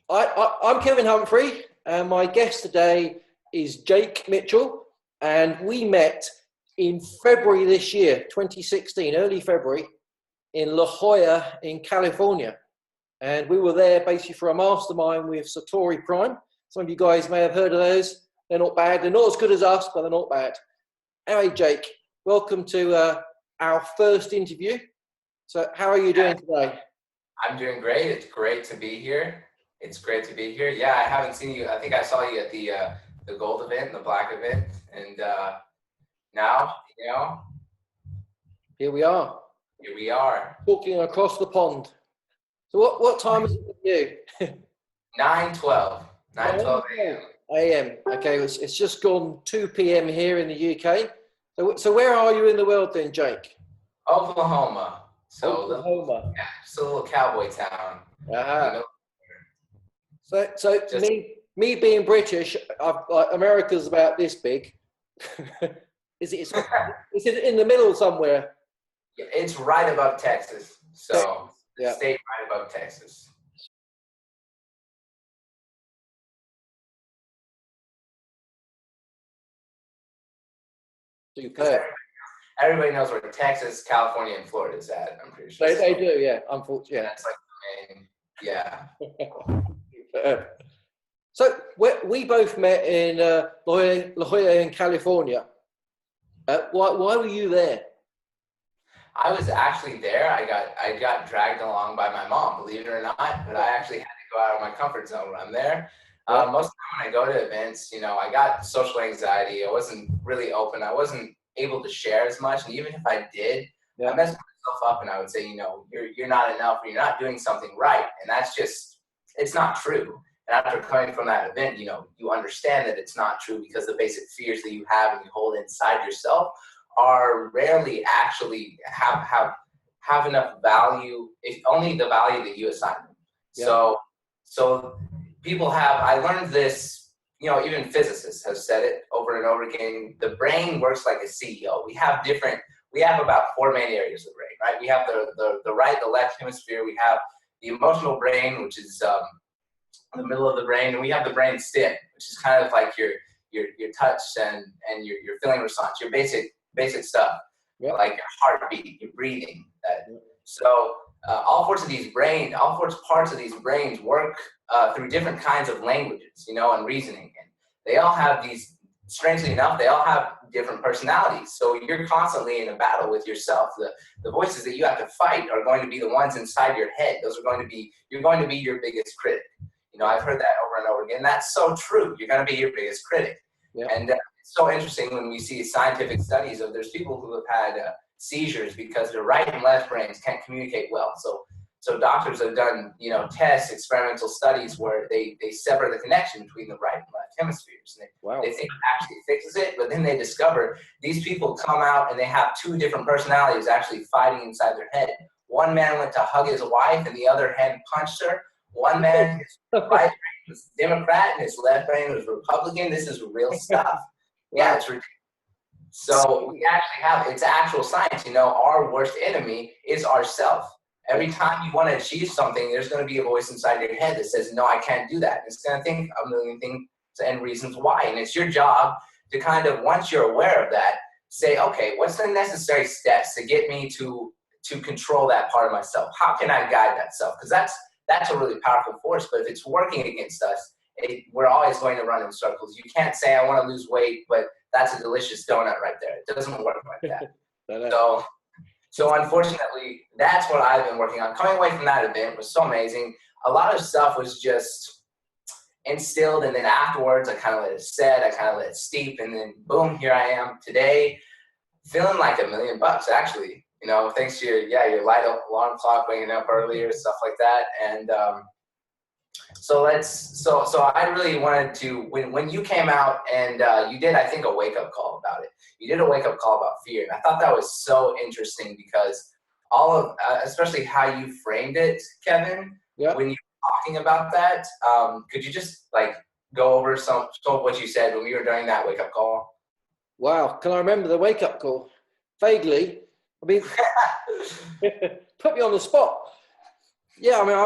I'm Kevin Humphrey, and my guest today is Jake Mitchell, and we met in February this year, 2016, early February, in La Jolla in California. And we were there basically for a mastermind with Satori Prime. Some of you guys may have heard of those. They're not bad. They're not as good as us, but they're not bad. Anyway, Jake, welcome to our first interview. So how are you doing today? I'm doing great. It's great to be here. Yeah, I haven't seen you. I think I saw you at the gold event, the black event, and now Here we are. here we are. Talking across the pond. So what time is it with you? 9:12 a.m. a.m. Okay, it's just gone 2 p.m. here in the UK. So where are you in the world then, Jake? Oklahoma. So Oklahoma. Just a little cowboy town. Uh-huh. So me being British, America's about this big. Is it in the middle somewhere? It's right above Texas. So yeah. State right above Texas. Superb. Everybody knows where Texas, California, and Florida is at. I'm pretty sure. They do, yeah. Unfortunately, yeah. That's like the main, yeah. So we both met in La Jolla in California. Why were you there? I was actually there. I got dragged along by my mom, believe it or not. But I actually had to go out of my comfort zone when I'm there. Most of the time when I go to events, I got social anxiety. I wasn't really open. I wasn't able to share as much. And even if I did, I messed myself up and I would say, you're not enough or you're not doing something right. And that's just, it's not true. And after coming from that event, you understand that it's not true because the basic fears that you have and you hold inside yourself are rarely actually have enough value, if only the value that you assign them. Yeah. So people I learned this, even physicists have said it over and over again. The brain works like a CEO. We have about 4 main areas of the brain, right? We have the right, the left hemisphere. We have the emotional brain, which is in the middle of the brain, and we have the brain stem, which is kind of like your touch and your feeling response, your basic stuff, like your heartbeat, your breathing. So all parts of these brains work through different kinds of languages, and reasoning. And they all have these, strangely enough, they all have different personalities. So you're constantly in a battle with yourself. The voices that you have to fight are going to be the ones inside your head. You're going to be your biggest critic. I've heard that over and over again. That's so true. You're going to be your biggest critic. Yeah. And it's so interesting when we see scientific studies of there's people who have had seizures because their right and left brains can't communicate well. So doctors have done, tests, experimental studies where they sever the connection between the right and left hemispheres. And they think it actually fixes it, but then they discover these people come out and they have 2 different personalities actually fighting inside their head. One man went to hug his wife and the other hand punched her. One man, his right brain was Democrat and his left brain was Republican. This is real stuff. Yeah, it's ridiculous. So we actually have, it's actual science. Our worst enemy is ourself. Every time you want to achieve something, there's going to be a voice inside your head that says, no, I can't do that. And it's going to think a million things and reasons why. And it's your job to kind of, once you're aware of that, say, okay, what's the necessary steps to get me to control that part of myself? How can I guide that self? Because that's a really powerful force. But if it's working against us, we're always going to run in circles. You can't say, I want to lose weight, but that's a delicious donut right there. It doesn't work like that. So unfortunately, that's what I've been working on. Coming away from that event was so amazing. A lot of stuff was just instilled, and then afterwards, I kind of let it set, I kind of let it steep, and then boom, here I am today, feeling like $1 million actually. Thanks to your light alarm clock, waking up earlier, stuff like that. And so I really wanted to, when you came out and you did, I think, a wake-up call about it. You did a wake-up call about fear. And I thought that was so interesting because all of, especially how you framed it, Kevin, when you were talking about that, could you just go over some of what you said when we were doing that wake-up call? Wow. Can I remember the wake-up call? Vaguely. I mean, put me on the spot. Yeah, I mean,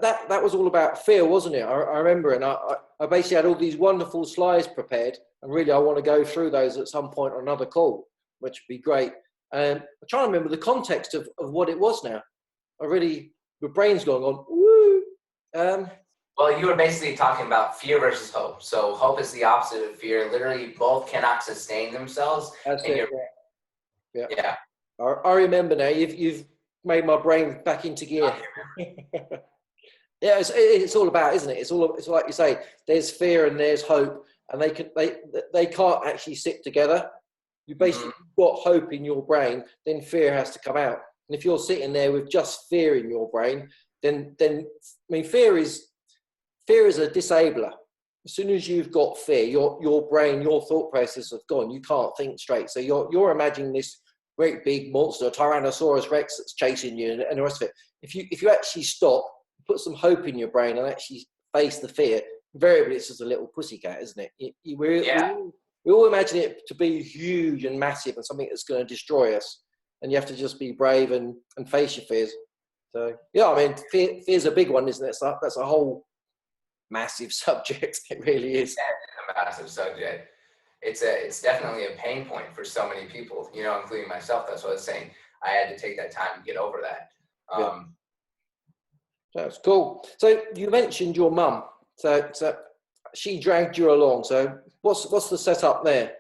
that was all about fear, wasn't it? I remember, and I basically had all these wonderful slides prepared, and really I want to go through those at some point on another call, which would be great. I'm trying to remember the context of what it was now. My brain's going on, woo. Well, you were basically talking about fear versus hope. So hope is the opposite of fear. Literally, both cannot sustain themselves. That's it. Yeah. Yeah. I remember now. You've made my brain back into gear. Yeah, it's all about, isn't it? It's like you say. There's fear and there's hope, and they can't actually sit together. You basically got hope in your brain, then fear has to come out. And if you're sitting there with just fear in your brain, then I mean, fear is a disabler. As soon as you've got fear, your brain, your thought process have gone. You can't think straight. So you're imagining this great big monster, Tyrannosaurus Rex, that's chasing you, and the rest of it. If you actually stop, put some hope in your brain, and actually face the fear, invariably it's just a little pussycat, isn't it? We all imagine it to be huge and massive and something that's going to destroy us, and you have to just be brave and face your fears. So yeah, I mean, fear's a big one, isn't it? So that's a whole massive subject. It really is. It's a massive subject. It's definitely a pain point for so many people, including myself. That's what I was saying. I had to take that time to get over that. That's cool. So you mentioned your mum. So she dragged you along. So what's the setup there?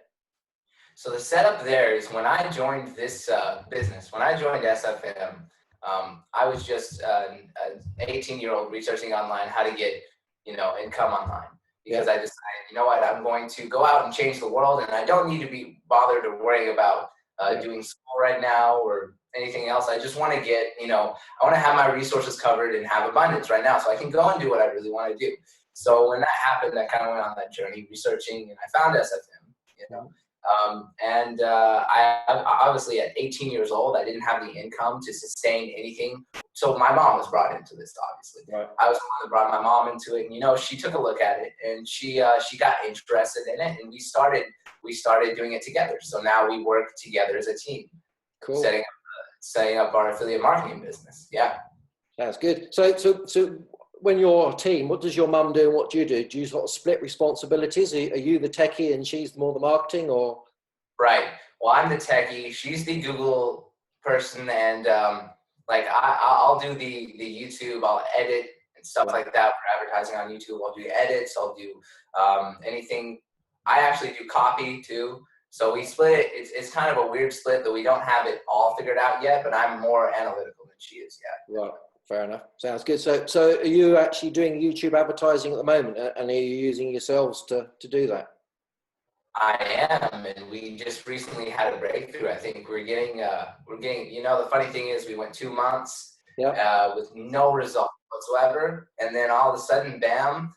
So the setup there is when I joined this business, when I joined SFM, I was just an 18-year-old researching online how to get, income online. Because I decided, you know what, I'm going to go out and change the world, and I don't need to be bothered or worrying about doing school right now or anything else. I just want to get, I want to have my resources covered and have abundance right now so I can go and do what I really want to do. So when that happened, I kind of went on that journey researching, and I found SFM, and I obviously at 18 years old, I didn't have the income to sustain anything. So my mom was brought into this, obviously. Right. I was the one that brought my mom into it. And, she took a look at it, and she got interested in it, and we started doing it together. So now we work together as a team, cool. setting up our affiliate marketing business. Yeah. That's good. So when you're a team, what does your mum do and what do you do? Do you sort of split responsibilities? Are you the techie and she's more the marketing, or? Right. Well, I'm the techie. She's the Google person, and I'll do the YouTube. I'll edit and stuff like that for advertising on YouTube. I'll do edits. I'll do anything. I actually do copy too. So we split it. It's kind of a weird split that we don't have it all figured out yet, but I'm more analytical than she is yet. Right. Fair enough. Sounds good. So are you actually doing YouTube advertising at the moment, and are you using yourselves to do that? I am, and we just recently had a breakthrough. I think we're getting, the funny thing is we went 2 months with no result whatsoever. And then all of a sudden, bam,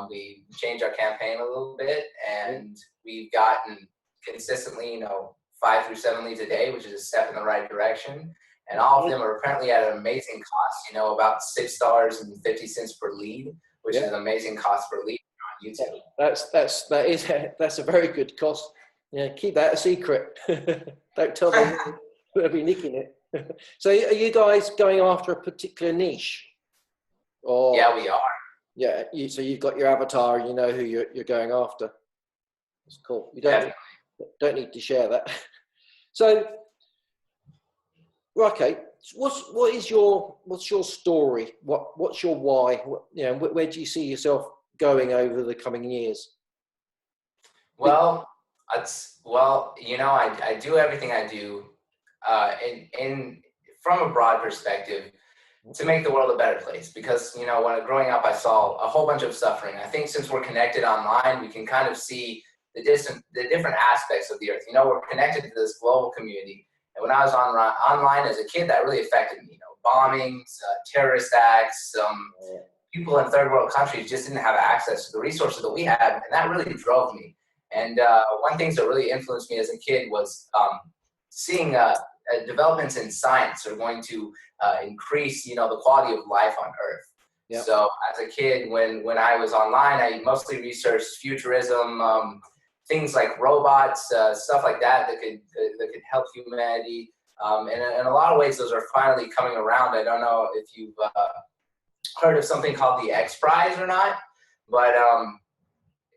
we changed our campaign a little bit, and we've gotten consistently, 5 through 7 leads a day, which is a step in the right direction. And all of them are apparently at an amazing cost, about $6.50 per lead, which is an amazing cost per lead on YouTube. That's a very good cost. Yeah, keep that a secret. Don't tell them. They'll be nicking it. So are you guys going after a particular niche? Or yeah, we are. Yeah, so you've got your avatar, you know who you're going after. That's cool. You don't need to share that. So okay, what's your story? What's your why? Where do you see yourself going over the coming years? Well, I do everything I do from a broad perspective to make the world a better place, because when growing up I saw a whole bunch of suffering. I think since we're connected online, we can kind of see the different aspects of the earth. We're connected to this global community. And when I was online as a kid, that really affected me. Bombings, terrorist acts, people in third world countries just didn't have access to the resources that we had, and that really drove me. And one thing that really influenced me as a kid was seeing developments in science are going to increase, the quality of life on Earth. Yep. So as a kid, when I was online, I mostly researched futurism, things like robots, stuff like that could help humanity. And in a lot of ways, those are finally coming around. I don't know if you've heard of something called the X Prize or not, but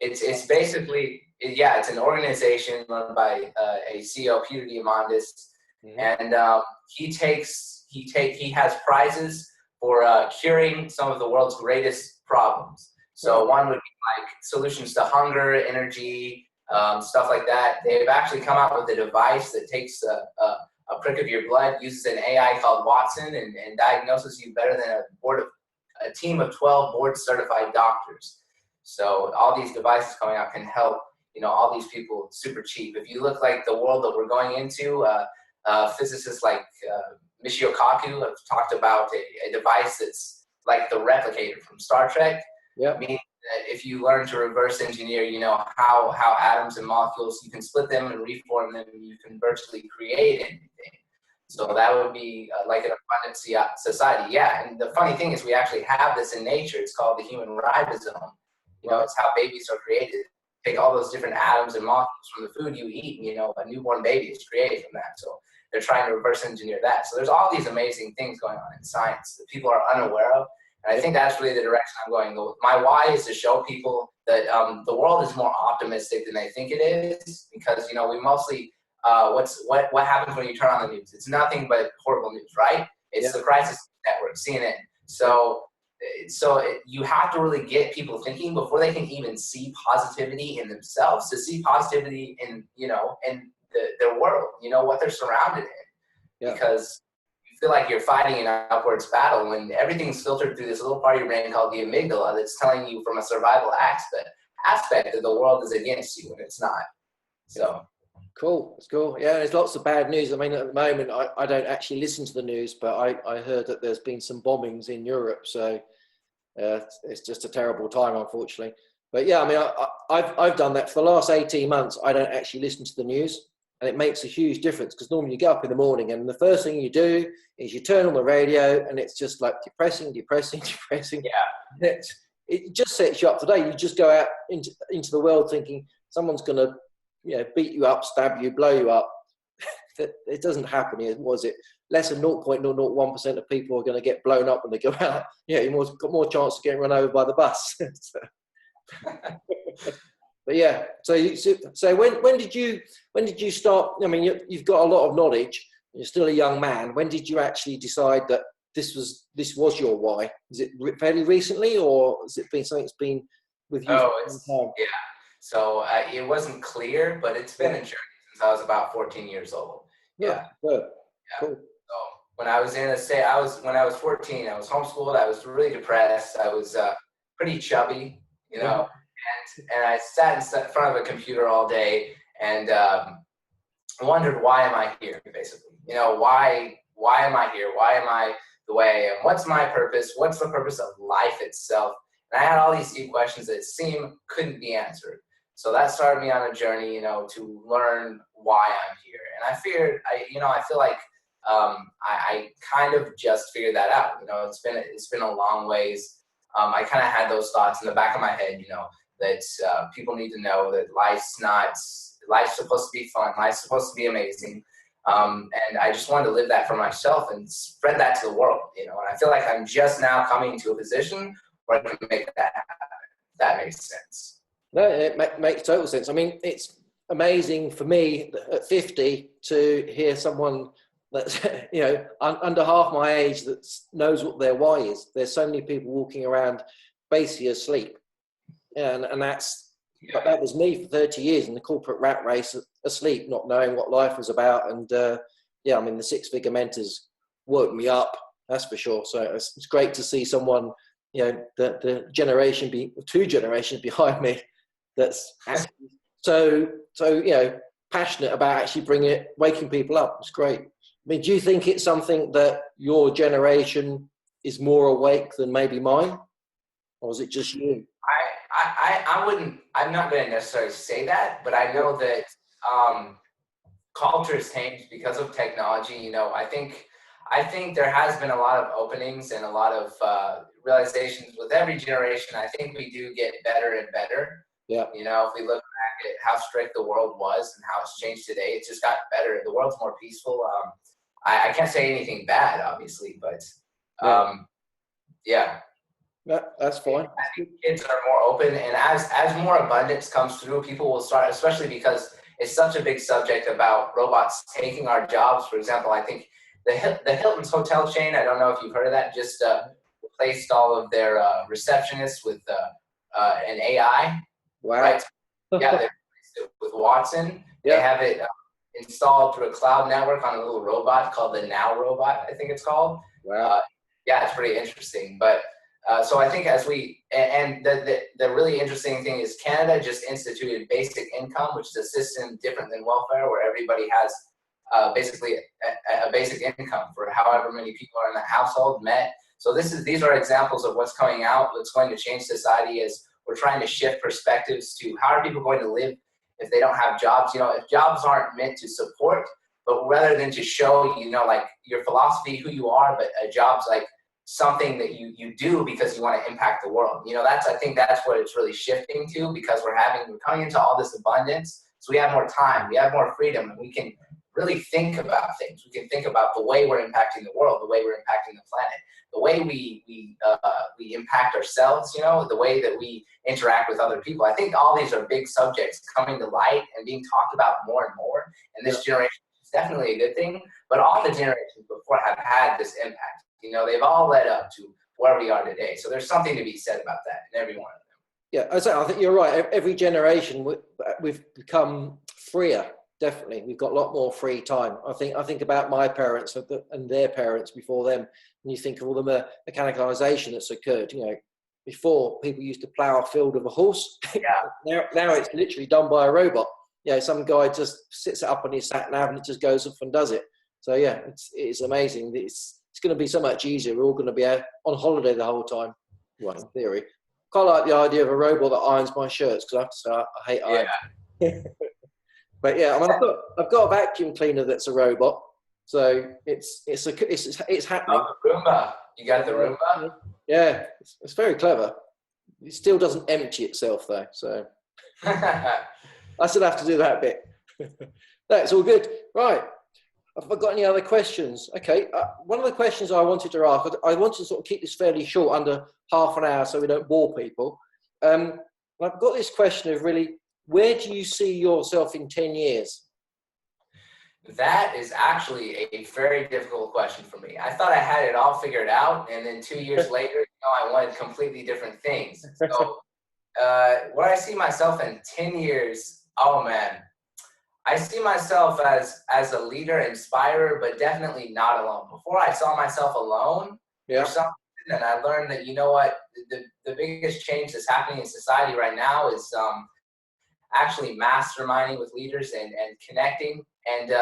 it's basically, yeah, it's an organization run by a CEO, Peter Diamandis, and he has prizes for curing some of the world's greatest problems. So one would be like solutions to hunger, energy, stuff like that. They've actually come out with a device that takes a prick of your blood, uses an AI called Watson, and diagnoses you better than a team of 12 board-certified doctors. So all these devices coming out can help, all these people super cheap. If you look like the world that we're going into, physicists like Michio Kaku have talked about a device that's like the replicator from Star Trek. Yeah. Meaning that if you learn to reverse engineer, how atoms and molecules, you can split them and reform them, and you can virtually create anything. So that would be like an abundant society. Yeah, and the funny thing is we actually have this in nature. It's called the human ribosome. It's how babies are created. Take all those different atoms and molecules from the food you eat, and, a newborn baby is created from that. So they're trying to reverse engineer that. So there's all these amazing things going on in science that people are unaware of. And I think that's really the direction I'm going. My why is to show people that the world is more optimistic than they think it is, because, we mostly, what happens when you turn on the news? It's nothing but horrible news, right? It's the Crisis Network, CNN. So you have to really get people thinking before they can even see positivity in themselves, to see positivity in, in their world, what they're surrounded in. Because you feel like you're fighting an upwards battle when everything's filtered through this little part of your brain called the amygdala that's telling you from a survival aspect that the world is against you, and it's not. So cool. It's cool. Yeah, there's lots of bad news. I mean, at the moment, I don't actually listen to the news, but I heard that there's been some bombings in Europe. So it's just a terrible time, unfortunately. But yeah, I mean, I've done that for the last 18 months. I don't actually listen to the news, and it makes a huge difference, because normally you get up in the morning and the first thing you do is you turn on the radio, and it's just like depressing. Yeah. It just sets you up today. You just go out into the world thinking someone's going to, beat you up, stab you, blow you up. It doesn't happen here, was it? Less than 0.001% of people are going to get blown up when they go out. Yeah, you've got more chance of getting run over by the bus. But yeah, so when did you start? I mean, you've got a lot of knowledge. You're still a young man. When did you actually decide that this was your why? Is it fairly recently, or has it been something that's been with you for a long time? Yeah. So it wasn't clear, but it's been a journey since I was about 14 years old. Yeah. Good. Yeah. Cool. So when I was when I was 14, I was homeschooled. I was really depressed. I was pretty chubby, and I sat in front of a computer all day and wondered, why am I here? Basically, why am I here? Why am I the way I am? What's my purpose? What's the purpose of life itself? And I had all these deep questions that couldn't be answered. So that started me on a journey, to learn why I'm here. And I feel like I kind of just figured that out. It's been a long ways. I kind of had those thoughts in the back of my head, that people need to know that life's supposed to be fun. Life's supposed to be amazing. And I just wanted to live that for myself and spread that to the world, and I feel like I'm just now coming to a position where I can make that happen. If that makes sense. No, it makes total sense. I mean, it's amazing for me at 50 to hear someone that's, under half my age that knows what their why is. There's so many people walking around basically asleep. And that was me for 30 years in the corporate rat race, asleep, not knowing what life was about. And the six-figure mentors woke me up, that's for sure. So it's great to see someone, the two generations behind me, that's so passionate about actually waking people up. It's great. I mean, do you think it's something that your generation is more awake than maybe mine, or is it just you? I'm not going to necessarily say that, but I know that culture has changed because of technology. I think there has been a lot of openings and a lot of realizations with every generation. I think we do get better and better. Yeah. If we look back at how strict the world was and how it's changed today, it's just gotten better. The world's more peaceful. I can't say anything bad, obviously, but yeah. That's fine. I think kids are more open, and as more abundance comes through, people will start, especially because it's such a big subject about robots taking our jobs. For example, I think the Hilton's hotel chain, I don't know if you've heard of that, just replaced all of their receptionists with an AI. Wow. Right? Yeah, they replaced it with Watson. Yeah. They have it installed through a cloud network on a little robot called the Now robot, I think it's called. Wow. Yeah, it's pretty interesting. But so I think the really interesting thing is Canada just instituted basic income, which is a system different than welfare, where everybody has basically a basic income for however many people are in the household met. So these are examples of what's coming out, what's going to change society as we're trying to shift perspectives to how are people going to live if they don't have jobs. If jobs aren't meant to support, but rather than to show, like your philosophy, who you are, but a job's like something that you do because you want to impact the world. I think that's what it's really shifting to, because we're coming into all this abundance. So we have more time, we have more freedom, and we can really think about things. We can think about the way we're impacting the world, the way we're impacting the planet, the way we impact ourselves, the way that we interact with other people. I think all these are big subjects coming to light and being talked about more and more. And this generation is definitely a good thing, but all the generations before have had this impact. They've all led up to where we are today. So there's something to be said about that in every one of them. Yeah, I think you're right. Every generation, we've become freer. Definitely, we've got a lot more free time. I think about my parents and their parents before them, and you think of all the mechanicalization that's occurred. Before people used to plow a field with a horse. Yeah. now it's literally done by a robot. Some guy just sits it up on his sat nav and it just goes off and does it. So yeah, it's amazing. It's going to be so much easier. We're all going to be on holiday the whole time. Well, in theory. Quite like the idea of a robot that irons my shirts, because I have to say I hate iron. Yeah. But yeah, I've got a vacuum cleaner that's a robot, so it's happening. Oh, the Roomba. You got the Roomba? Yeah, it's very clever. It still doesn't empty itself though, so I still have to do that bit. That's all good. Right. Have I got any other questions? Okay. One of the questions I wanted to ask, I wanted to sort of keep this fairly short, under half an hour, so we don't bore people. I've got this question of really, where do you see yourself in 10 years? That is actually a very difficult question for me. I thought I had it all figured out, and then 2 years later, I wanted completely different things. So where I see myself in 10 years, oh man, I see myself as a leader, inspirer, but definitely not alone. Before I saw myself alone for something, and I learned that, the biggest change that's happening in society right now is actually masterminding with leaders and connecting and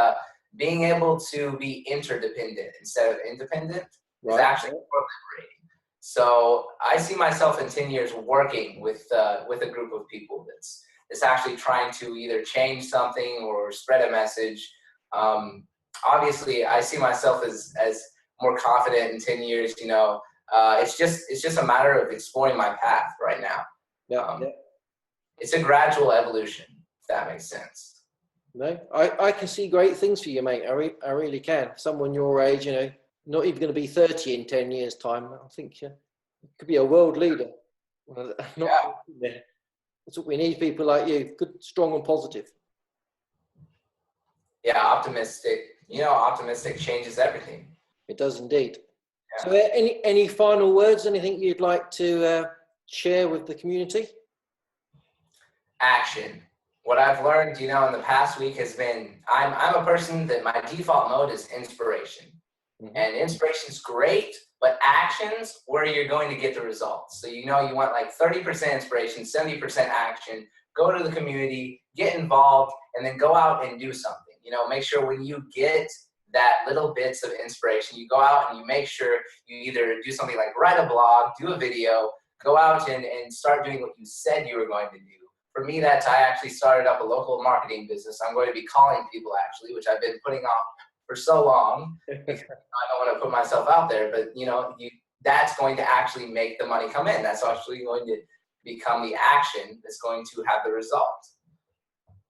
being able to be interdependent instead of independent is actually more liberating. So I see myself in 10 years working with a group of people that's actually trying to either change something or spread a message. Obviously, I see myself as more confident in 10 years. It's just a matter of exploring my path right now. It's a gradual evolution, if that makes sense. No, I can see great things for you, mate. I really can. Someone your age, not even going to be 30 in 10 years' time. I think you could be a world leader. That's what we need, people like you. Good, strong, and positive. Yeah, optimistic. Optimistic changes everything. It does indeed. Yeah. So any final words, anything you'd like to share with the community? Action. What I've learned, in the past week has been, I'm a person that my default mode is inspiration. Mm-hmm. And inspiration's great, but action's where you're going to get the results. So you want like 30% inspiration, 70% action. Go to the community, get involved, and then go out and do something. Make sure when you get that little bits of inspiration, you go out and you make sure you either do something like write a blog, do a video, go out and start doing what you said you were going to do. For me, I actually started up a local marketing business. I'm going to be calling people actually, which I've been putting off for so long. Because I don't want to put myself out there, but that's going to actually make the money come in. That's actually going to become the action that's going to have the result.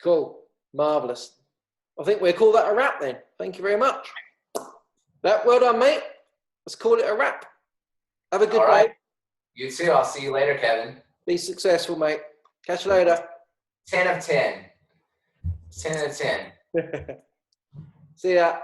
Cool. Marvelous. I think we'll call that a wrap then. Thank you very much. Well done, mate. Let's call it a wrap. Have a good day. You too. I'll see you later, Kevin. Be successful, mate. Catch you later. 10 of 10. 10 of 10. See ya.